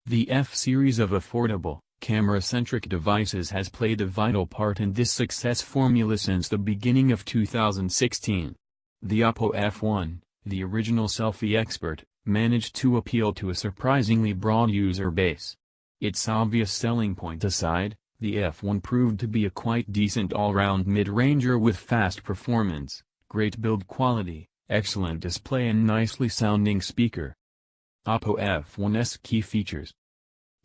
The F series of affordable, camera-centric devices has played a vital part in this success formula since the beginning of 2016. The Oppo F1, the original selfie expert, managed to appeal to a surprisingly broad user base. Its obvious selling point aside, the F1 proved to be a quite decent all-round mid-ranger with fast performance, great build quality, excellent display and nicely sounding speaker. Oppo F1's key features: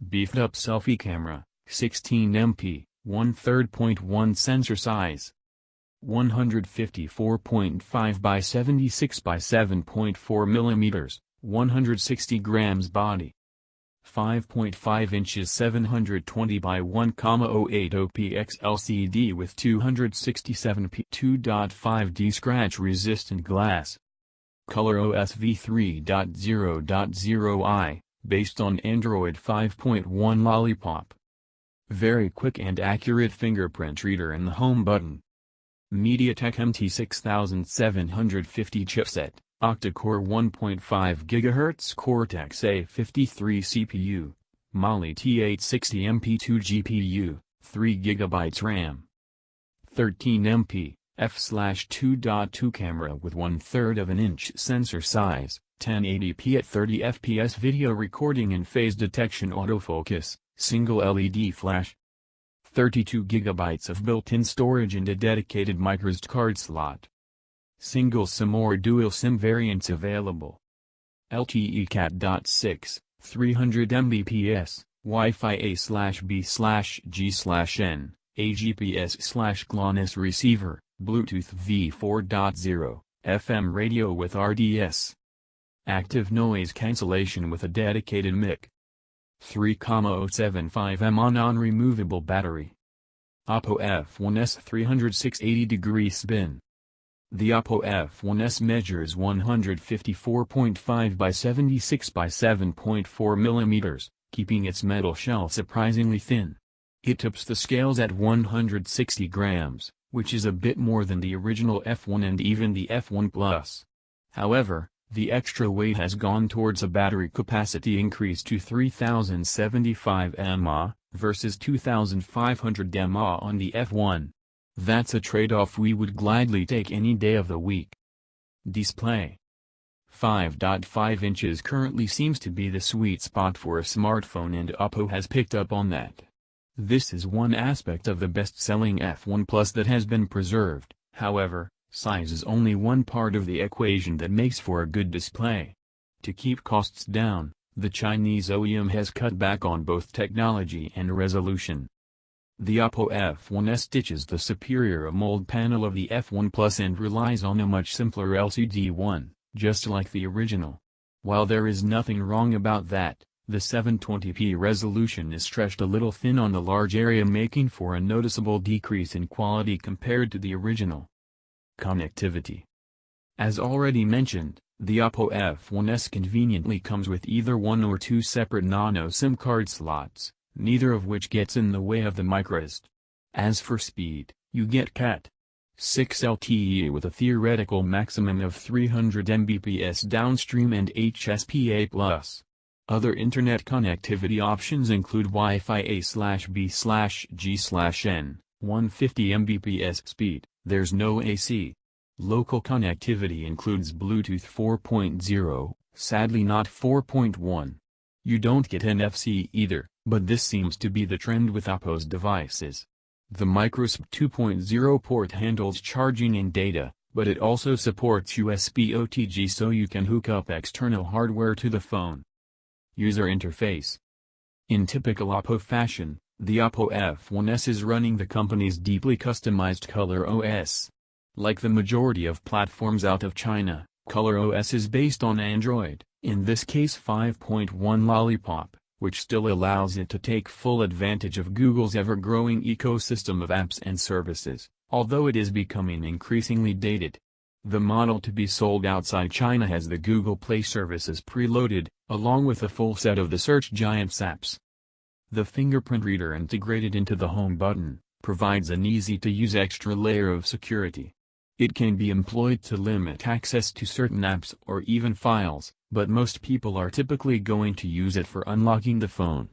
beefed up selfie camera, 16MP, 1/3.1 sensor size, 154.5 by 76 by 7.4 mm, 160 grams body, 5.5 inches 720 by 1,080 px LCD with 267p 2.5D scratch-resistant glass. ColorOS v3.0.0i, based on Android 5.1 Lollipop. Very quick and accurate fingerprint reader in the home button. MediaTek MT6750 chipset, octa-core 1.5 GHz Cortex-A53 CPU, Mali T860 MP2 GPU, 3 GB RAM. 13MP, f/2.2 camera with 1/3 of an inch sensor size, 1080p at 30 fps video recording and phase detection autofocus, single LED flash. 32 GB of built-in storage and a dedicated microSD card slot. Single SIM or dual SIM variants available. LTE Cat.6, 300 Mbps, Wi-Fi A/B/G/N, AGPS/GLONASS receiver, Bluetooth v4.0, FM radio with RDS. Active noise cancellation with a dedicated mic. 3,075 mAh non-removable battery. Oppo F1s 360-degree spin. The Oppo F1s measures 154.5 by 76 by 7.4 mm, keeping its metal shell surprisingly thin. It tips the scales at 160 grams, which is a bit more than the original F1 and even the F1 Plus. However, the extra weight has gone towards a battery capacity increase to 3075 mAh, versus 2500 mAh on the F1. That's a trade-off we would gladly take any day of the week. Display. 5.5 inches currently seems to be the sweet spot for a smartphone, and Oppo has picked up on that. This is one aspect of the best-selling F1 Plus that has been preserved. However, size is only one part of the equation that makes for a good display. To keep costs down, the Chinese OEM has cut back on both technology and resolution. The Oppo F1s stitches the superior AMOLED panel of the F1 Plus and relies on a much simpler LCD one, just like the original. While there is nothing wrong about that, the 720p resolution is stretched a little thin on the large area, making for a noticeable decrease in quality compared to the original. Connectivity. As already mentioned, the Oppo F1s conveniently comes with either one or two separate nano SIM card slots, neither of which gets in the way of the microSD. As for speed, you get Cat.6 LTE with a theoretical maximum of 300 Mbps downstream and HSPA+. Other internet connectivity options include Wi-Fi A/B/G/N, 150 Mbps speed. There's no AC. Local connectivity includes Bluetooth 4.0, sadly not 4.1. You don't get NFC either, but this seems to be the trend with Oppo's devices. The microSD 2.0 port handles charging and data, but it also supports USB OTG, so you can hook up external hardware to the phone. User interface. In typical Oppo fashion, the Oppo F1s is running the company's deeply customized ColorOS. Like the majority of platforms out of China, ColorOS is based on Android, in this case 5.1 Lollipop, which still allows it to take full advantage of Google's ever-growing ecosystem of apps and services, although it is becoming increasingly dated. The model to be sold outside China has the Google Play services preloaded, along with a full set of the search giant's apps. The fingerprint reader integrated into the home button provides an easy-to-use extra layer of security. It can be employed to limit access to certain apps or even files, but most people are typically going to use it for unlocking the phone.